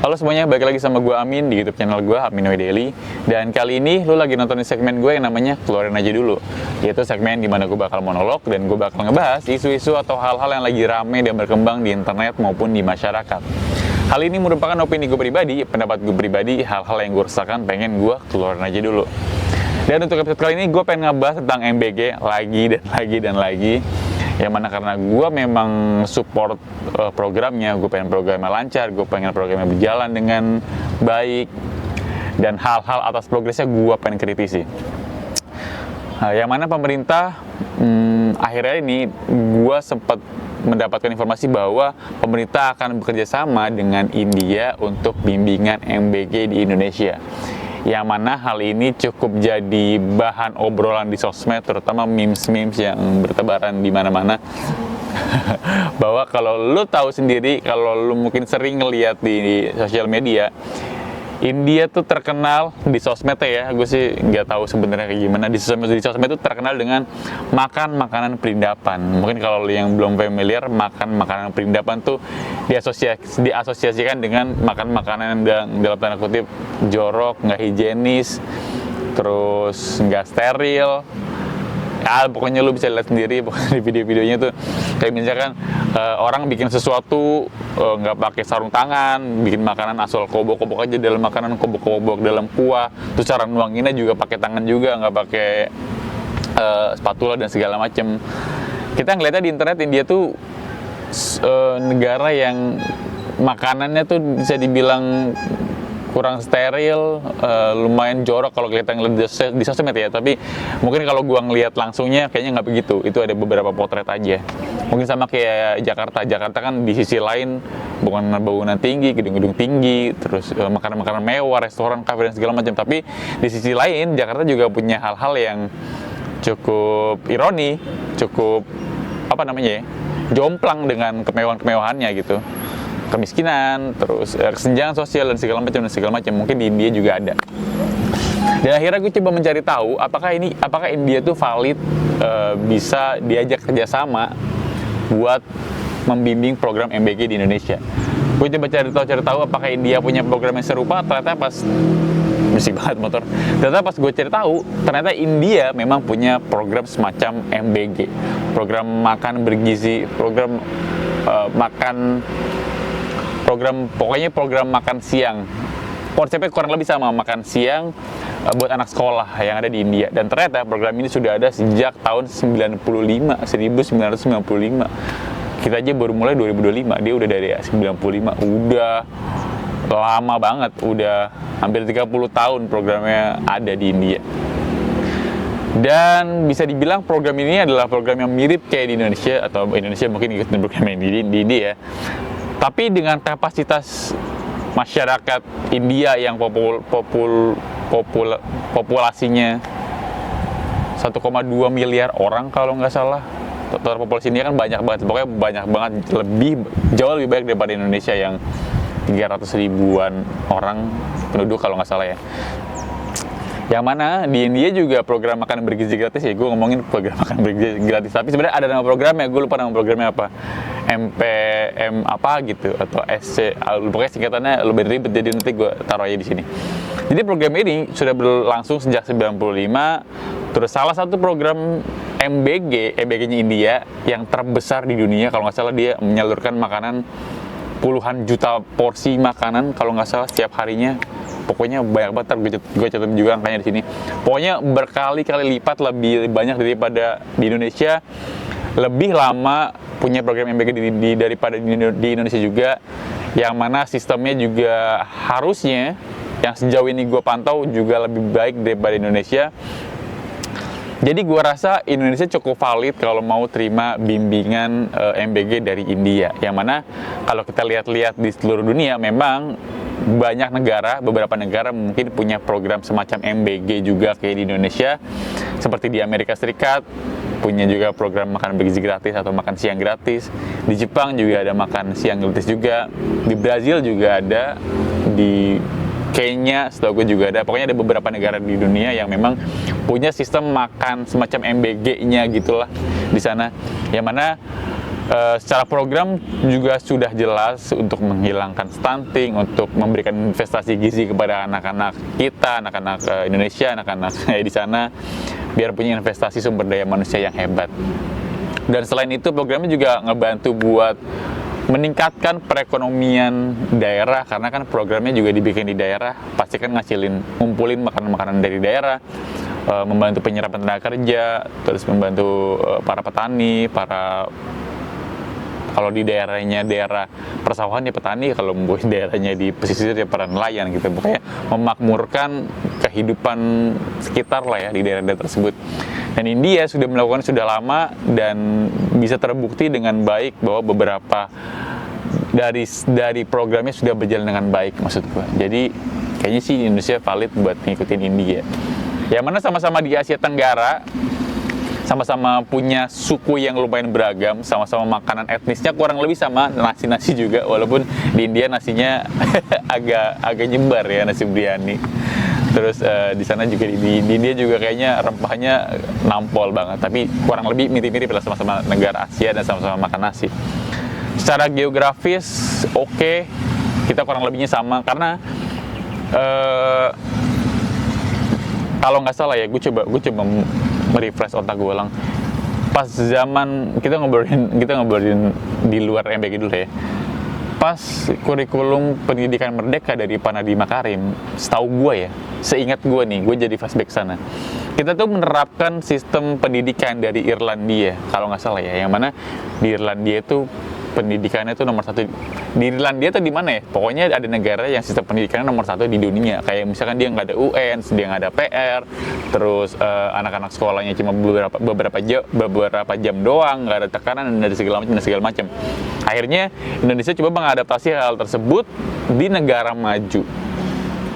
Halo semuanya, balik lagi sama gue Amin di YouTube channel gue, Aminoy Daily. Dan kali ini lu lagi nonton di segmen gue yang namanya Keluarin Aja Dulu. Yaitu segmen dimana gue bakal monolog dan gue bakal ngebahas isu-isu atau hal-hal yang lagi rame dan berkembang di internet maupun di masyarakat. Hal ini merupakan opini gue pribadi, pendapat gue pribadi, hal-hal yang gue rasakan pengen gue keluarin aja dulu. Dan untuk episode kali ini gue pengen ngebahas tentang MBG lagi dan lagi. Yang mana karena gue memang support programnya, gue pengen programnya lancar, gue pengen programnya berjalan dengan baik, dan hal-hal atas progresnya gue pengen kritisi. Yang mana pemerintah akhirnya ini gue sempat mendapatkan informasi bahwa pemerintah akan bekerja sama dengan India untuk bimbingan MBG di Indonesia. Yang mana hal ini cukup jadi bahan obrolan di sosmed, terutama memes-memes yang bertebaran di mana-mana. Bahwa kalau lu tahu sendiri, kalau lu mungkin sering ngeliat di sosial media, India tuh terkenal di sosmed ya, gue sih nggak tahu sebenarnya kayak gimana. Di sosmed itu terkenal dengan makan makanan perindapan. Mungkin kalau yang belum familiar, makan makanan perindapan tuh diasosiasikan dengan makan makanan yang dalam tanda kutip jorok, nggak higienis, terus nggak steril. Ya pokoknya lu bisa lihat sendiri di video-videonya tuh, kayak misalkan orang bikin sesuatu nggak pakai sarung tangan, bikin makanan asal kobok-kobok aja dalam makanan, kobok-kobok dalam kuah, terus cara nuanginnya juga pakai tangan juga, nggak pakai spatula dan segala macem. Kita ngeliatnya di internet, India tuh negara yang makanannya tuh bisa dibilang kurang steril, lumayan jorok kalau kita ngeliat di sosmed ya. Tapi mungkin kalau gua ngeliat langsungnya kayaknya nggak begitu. Itu ada beberapa potret aja. Mungkin sama kayak Jakarta kan di sisi lain bukan bangunan tinggi, gedung-gedung tinggi, terus makanan-makanan mewah, restoran, kafe dan segala macam. Tapi di sisi lain Jakarta juga punya hal-hal yang cukup ironi, cukup jomplang dengan kemewahan-kemewahannya gitu. Kemiskinan, terus kesenjangan sosial dan segala macam. Mungkin di India juga ada. Dan akhirnya gue coba mencari tahu apakah India tuh valid, bisa diajak kerjasama buat membimbing program MBG di Indonesia. Gue coba cari tahu apakah India punya program yang serupa. Ternyata pas berisik banget motor. Ternyata pas gue cari tahu, ternyata India memang punya program semacam MBG, program makan bergizi, program makan siang. Konsepnya kurang lebih sama, makan siang buat anak sekolah yang ada di India. Dan ternyata program ini sudah ada sejak tahun 1995. Kita aja baru mulai 2025, dia udah dari 95. Udah lama banget, udah hampir 30 tahun programnya ada di India. Dan bisa dibilang program ini adalah program yang mirip kayak di Indonesia, atau Indonesia mungkin ikutin program ini di India. Tapi dengan kapasitas masyarakat India yang populasinya 1,2 miliar orang kalau nggak salah. Total populasi India kan banyak banget, pokoknya banyak banget, jauh lebih banyak daripada Indonesia yang 300 ribuan orang penduduk kalau nggak salah ya. Yang mana di India juga program makan bergizi gratis ya. Gue ngomongin program makan bergizi gratis, tapi sebenarnya ada nama programnya, gue lupa nama programnya apa, MPM apa gitu, atau SC, pokoknya singkatannya lebih ribet, jadi nanti gue taruh aja di sini. Jadi program ini sudah berlangsung sejak 95. Terus salah satu program MBG-nya India yang terbesar di dunia kalau nggak salah, dia menyalurkan makanan puluhan juta porsi makanan kalau nggak salah setiap harinya. Pokoknya banyak banget, gue catat juga angkanya di sini. Pokoknya berkali-kali lipat lebih banyak daripada di Indonesia. Lebih lama punya program MBG daripada di Indonesia juga. Yang mana sistemnya juga harusnya, yang sejauh ini gue pantau, juga lebih baik daripada Indonesia. Jadi gue rasa Indonesia cukup valid kalau mau terima bimbingan MBG dari India. Yang mana kalau kita lihat-lihat di seluruh dunia, memang banyak negara, beberapa negara mungkin punya program semacam MBG juga kayak di Indonesia. Seperti di Amerika Serikat punya juga program makan bergizi gratis atau makan siang gratis. Di Jepang juga ada makan siang gratis juga. Di Brazil juga ada. Di Kenya setahu gue juga ada. Pokoknya ada beberapa negara di dunia yang memang punya sistem makan semacam MBG-nya gitulah di sana. Yang mana Secara program juga sudah jelas untuk menghilangkan stunting, untuk memberikan investasi gizi kepada anak-anak kita, anak-anak Indonesia, anak-anak di sana, biar punya investasi sumber daya manusia yang hebat. Dan selain itu programnya juga ngebantu buat meningkatkan perekonomian daerah, karena kan programnya juga dibikin di daerah, pasti kan ngumpulin makanan-makanan dari daerah, membantu penyerapan tenaga kerja, terus membantu para petani, kalau di daerahnya daerah persawahan ya petani, kalau mungkin daerahnya di pesisir ya para nelayan gitu. Pokoknya memakmurkan kehidupan sekitar lah ya di daerah-daerah tersebut. Dan India sudah melakukan sudah lama dan bisa terbukti dengan baik bahwa beberapa dari programnya sudah berjalan dengan baik, maksud gua. Jadi kayaknya sih Indonesia valid buat ngikutin India. Yang mana sama-sama di Asia Tenggara, sama-sama punya suku yang lumayan beragam, sama-sama makanan etnisnya kurang lebih sama, nasi juga, walaupun di India nasinya agak nyebar ya, nasi biryani. Terus di sana juga di India juga kayaknya rempahnya nampol banget, tapi kurang lebih mirip-mirip lah, sama-sama negara Asia dan sama-sama makan nasi. Secara geografis oke, kita kurang lebihnya sama, karena kalau nggak salah ya, gue coba merefresh otak gue ulang. Pas zaman kita ngobrolin di luar MBG dulu ya. Pas kurikulum pendidikan merdeka dari Pak Nadiem Makarim, setahu gue ya, seingat gue nih, gue jadi flashback sana. Kita tuh menerapkan sistem pendidikan dari Irlandia, kalau nggak salah ya, yang mana di Irlandia itu pendidikannya itu nomor 1 di Irlandia tuh di mana ya? Pokoknya ada negara yang sistem pendidikannya nomor 1 di dunia. Kayak misalkan dia nggak ada UN, dia nggak ada PR, terus anak-anak sekolahnya cuma beberapa jam doang, nggak ada tekanan dan segala macam. Akhirnya Indonesia coba mengadaptasi hal tersebut di negara maju.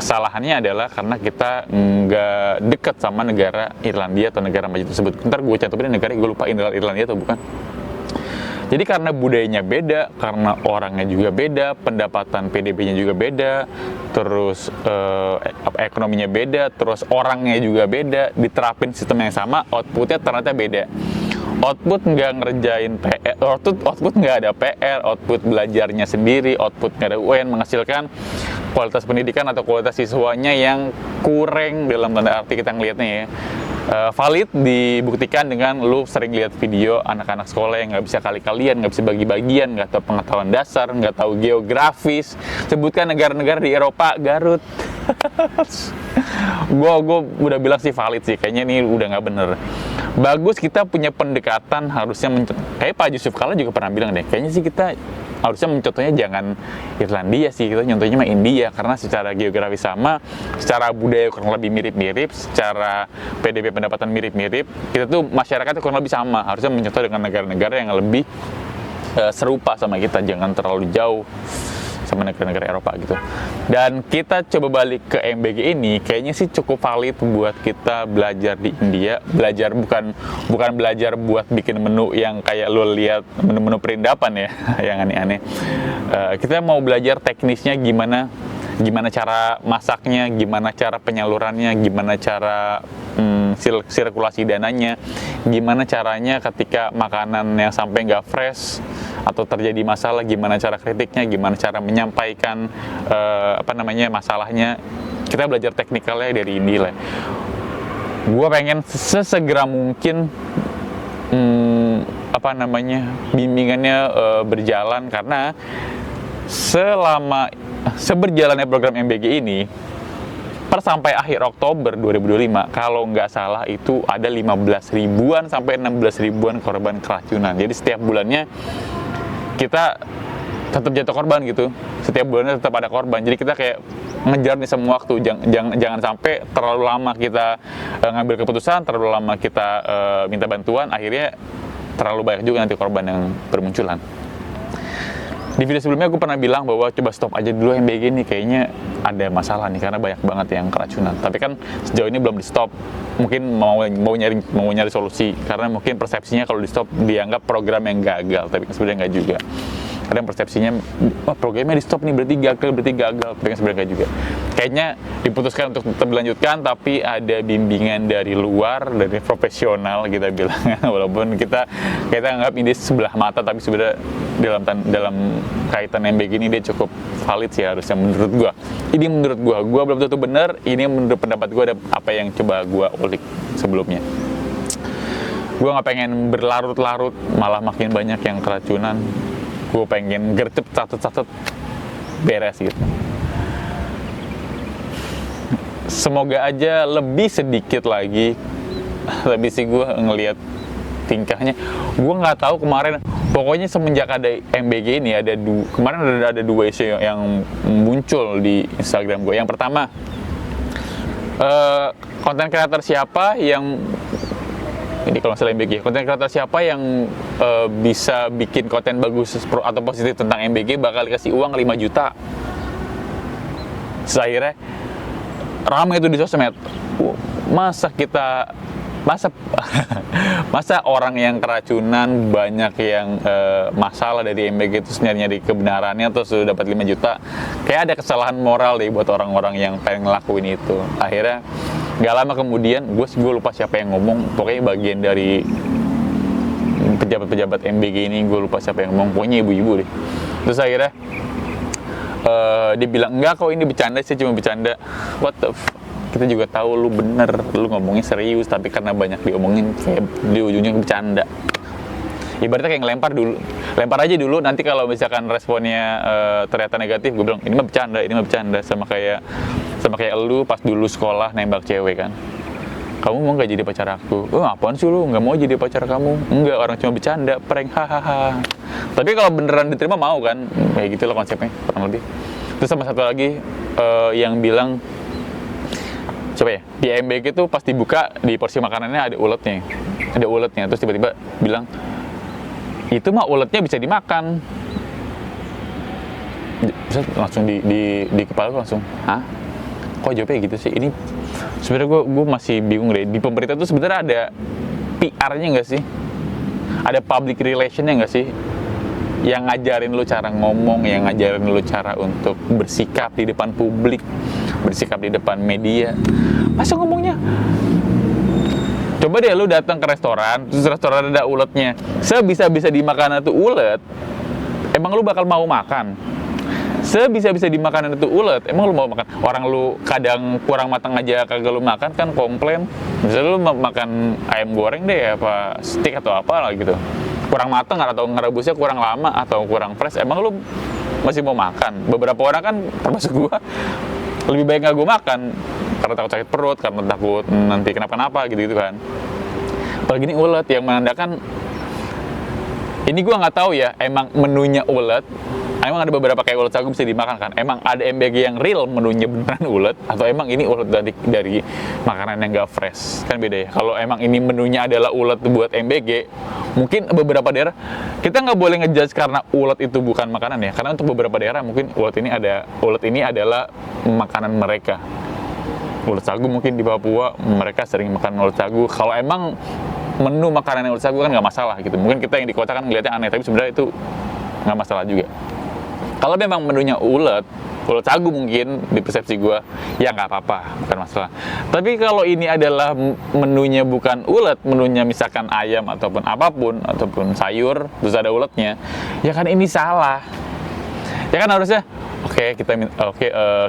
Kesalahannya adalah karena kita nggak dekat sama negara Irlandia atau negara maju tersebut. Ntar gue cantumin negara, gue lupa Irlandia atau bukan. Jadi karena budayanya beda, karena orangnya juga beda, pendapatan PDB-nya juga beda, terus ekonominya beda, terus orangnya juga beda, diterapin sistem yang sama, outputnya ternyata beda. Output nggak ngerjain PR, output nggak ada PR, output belajarnya sendiri, output nggak ada UN, menghasilkan kualitas pendidikan atau kualitas siswanya yang kurang dalam tanda arti kita ngelihatnya ya. Valid dibuktikan dengan lu sering lihat video anak-anak sekolah yang nggak bisa kali-kalian, nggak bisa bagi-bagian, nggak tahu pengetahuan dasar, nggak tahu geografis. Sebutkan negara-negara di Eropa, Garut. gue udah bilang sih valid sih, kayaknya ini udah nggak bener. Bagus kita punya pendekatan, harusnya kayak Pak Yusuf Kalla juga pernah bilang deh, kayaknya sih kita harusnya mencontohnya jangan Irlandia sih, kita contohnya mah India, karena secara geografis sama, secara budaya kurang lebih mirip-mirip, secara PDB pendapatan mirip-mirip, kita tuh masyarakatnya kurang lebih sama, harusnya mencontoh dengan negara-negara yang lebih serupa sama kita, jangan terlalu jauh sama negara-negara Eropa gitu. Dan kita coba balik ke MBG ini, kayaknya sih cukup valid buat kita belajar di India. Belajar bukan belajar buat bikin menu yang kayak lo lihat menu-menu perindapan ya, yang aneh-aneh. Kita mau belajar teknisnya gimana cara masaknya, gimana cara penyalurannya, gimana cara sirkulasi dananya, gimana caranya ketika makanan yang sampai nggak fresh atau terjadi masalah, gimana cara kritiknya, gimana cara menyampaikan masalahnya. Kita belajar teknikalnya dari ini lah. Gue pengen sesegera mungkin bimbingannya berjalan, karena seberjalannya program MBG ini sampai akhir Oktober 2025, kalau nggak salah itu ada 15 ribuan sampai 16 ribuan korban keracunan. Jadi setiap bulannya kita tetap jatuh korban gitu, setiap bulannya tetap ada korban. Jadi kita kayak ngejar nih semua waktu, jangan sampai terlalu lama kita ngambil keputusan, terlalu lama kita minta bantuan, akhirnya terlalu banyak juga nanti korban yang bermunculan. Di video sebelumnya gue pernah bilang bahwa coba stop aja dulu MBG nih, kayaknya ada masalah nih karena banyak banget yang keracunan. Tapi kan sejauh ini belum di stop. Mungkin mau nyari solusi, karena mungkin persepsinya kalau di stop dianggap program yang gagal, tapi sebenarnya nggak juga. kadang persepsinya, wah programnya di stop nih berarti gagal, tapi kan sebenarnya juga. Kayaknya diputuskan untuk tetap dilanjutkan, tapi ada bimbingan dari luar, dari profesional kita bilang, walaupun kita anggap ini sebelah mata, tapi sebenarnya dalam kaitan MBG ini dia cukup valid sih harusnya menurut gua. Ini menurut gua belum tentu benar, ini menurut pendapat gua, ada apa yang coba gua ulik sebelumnya. Gue gak pengen berlarut-larut, malah makin banyak yang keracunan. Gue pengen gercep, catet beres gitu. Semoga aja lebih sedikit lagi. Tapi sih gue ngelihat tingkahnya, gue nggak tahu kemarin. Pokoknya semenjak ada MBG ini, kemarin ada dua isu yang muncul di Instagram gue. Yang pertama, konten kreator siapa yang ini, kalau misalnya MBG, konten kreator siapa yang bisa bikin konten bagus atau positif tentang MBG bakal dikasih uang 5 juta. Terus akhirnya ramai itu di sosmed. Masa orang yang keracunan, banyak yang masalah dari MBG itu nyari kebenarannya terus sudah dapat 5 juta. Kayak ada kesalahan moral deh buat orang-orang yang pengen ngelakuin itu. Akhirnya gak lama kemudian, gue lupa siapa yang ngomong, pokoknya bagian dari pejabat-pejabat MBG ini, gue lupa siapa yang ngomong, pokoknya ibu-ibu deh. Terus akhirnya dia bilang, enggak kok ini bercanda sih, cuma bercanda. What the kita juga tahu lu bener, lu ngomongnya serius, tapi karena banyak diomongin, kayak di ujungnya bercanda. Ibaratnya kayak lempar aja dulu, nanti kalau misalkan responnya ternyata negatif, gue bilang ini mah bercanda, sama kayak lu pas dulu sekolah nembak cewek kan, kamu mau nggak jadi pacar aku? Oh apaan sih lu nggak mau jadi pacar kamu? Enggak, orang cuma bercanda, prank, hahaha. Tapi kalau beneran diterima mau kan, kayak gitu loh konsepnya kurang lebih. Terus sama satu lagi yang bilang, coba ya, di MBG tuh pas dibuka di porsi makanannya ada uletnya, terus tiba-tiba bilang itu mah uletnya bisa dimakan. Bisa langsung di kepala gue langsung, hah? Kok jawabnya gitu sih? Ini sebenarnya gue masih bingung deh. Di pemerintah tuh sebenarnya ada PR-nya nggak sih? Ada public relation-nya nggak sih? Yang ngajarin lu cara ngomong, yang ngajarin lu cara untuk bersikap di depan publik, bersikap di depan media. Masa ngomongnya? Coba deh lu datang ke restoran, terus restoran ada uletnya. Sebisa-bisa dimakan itu ulet, emang lu bakal mau makan? Sebisa-bisa dimakan itu ulet, emang lu mau makan? Orang lu kadang kurang matang aja kagak lu makan kan komplain. Misalnya lu makan ayam goreng deh, apa steak atau apa lah gitu, kurang matang atau ngerebusnya kurang lama atau kurang fresh, emang lu masih mau makan? Beberapa orang kan, termasuk gua, lebih baik nggak gua makan karena takut sakit perut, karena takut nanti kenapa-napa gitu kan. Apalagi ini ulet yang menandakan, ini gua nggak tahu ya, emang menunya ulet. Emang ada beberapa kayak ulet sagu bisa dimakan kan? Emang ada MBG yang real menunya beneran ulet, atau emang ini ulet dari makanan yang gak fresh? Kan beda ya. Kalau emang ini menunya adalah ulet buat MBG, mungkin beberapa daerah kita nggak boleh ngejudge karena ulet itu bukan makanan ya. Karena untuk beberapa daerah mungkin ulet ini adalah makanan mereka. Ulet sagu mungkin di Papua mereka sering makan ulet sagu. Kalau emang menu makanan ulet sagu kan nggak masalah gitu. Mungkin kita yang di kota kan ngeliatnya aneh, tapi sebenarnya itu nggak masalah juga. Kalau memang menunya ulet sagu mungkin di persepsi gue, ya nggak apa-apa, bukan masalah. Tapi kalau ini adalah menunya bukan ulet, menunya misalkan ayam ataupun apapun, ataupun sayur, terus ada uletnya, ya kan ini salah. Ya kan harusnya,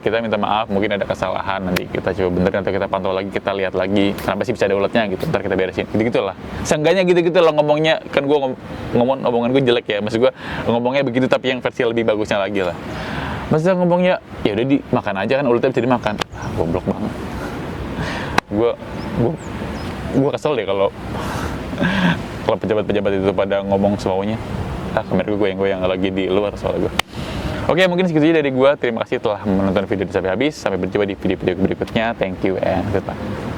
kita minta maaf, mungkin ada kesalahan, nanti kita coba benerin, atau kita pantau lagi, kita lihat lagi kenapa sih bisa ada uletnya gitu, ntar kita beresin, gitu-gitulah. Seenggaknya gitu-gitu loh ngomongnya, kan gue ngomongan gue jelek ya, maksud gue ngomongnya begitu tapi yang versi lebih bagusnya lagi lah. Maksudnya ngomongnya, ya udah dimakan aja kan, uletnya bisa dimakan. Goblok banget. Gue kesel deh kalau pejabat-pejabat itu pada ngomong semaunya. Kamera gue yang lagi di luar soalnya gue. Oke, mungkin segitu aja dari gue. Terima kasih telah menonton video ini sampai habis. Sampai berjumpa di video-video berikutnya. Thank you and goodbye.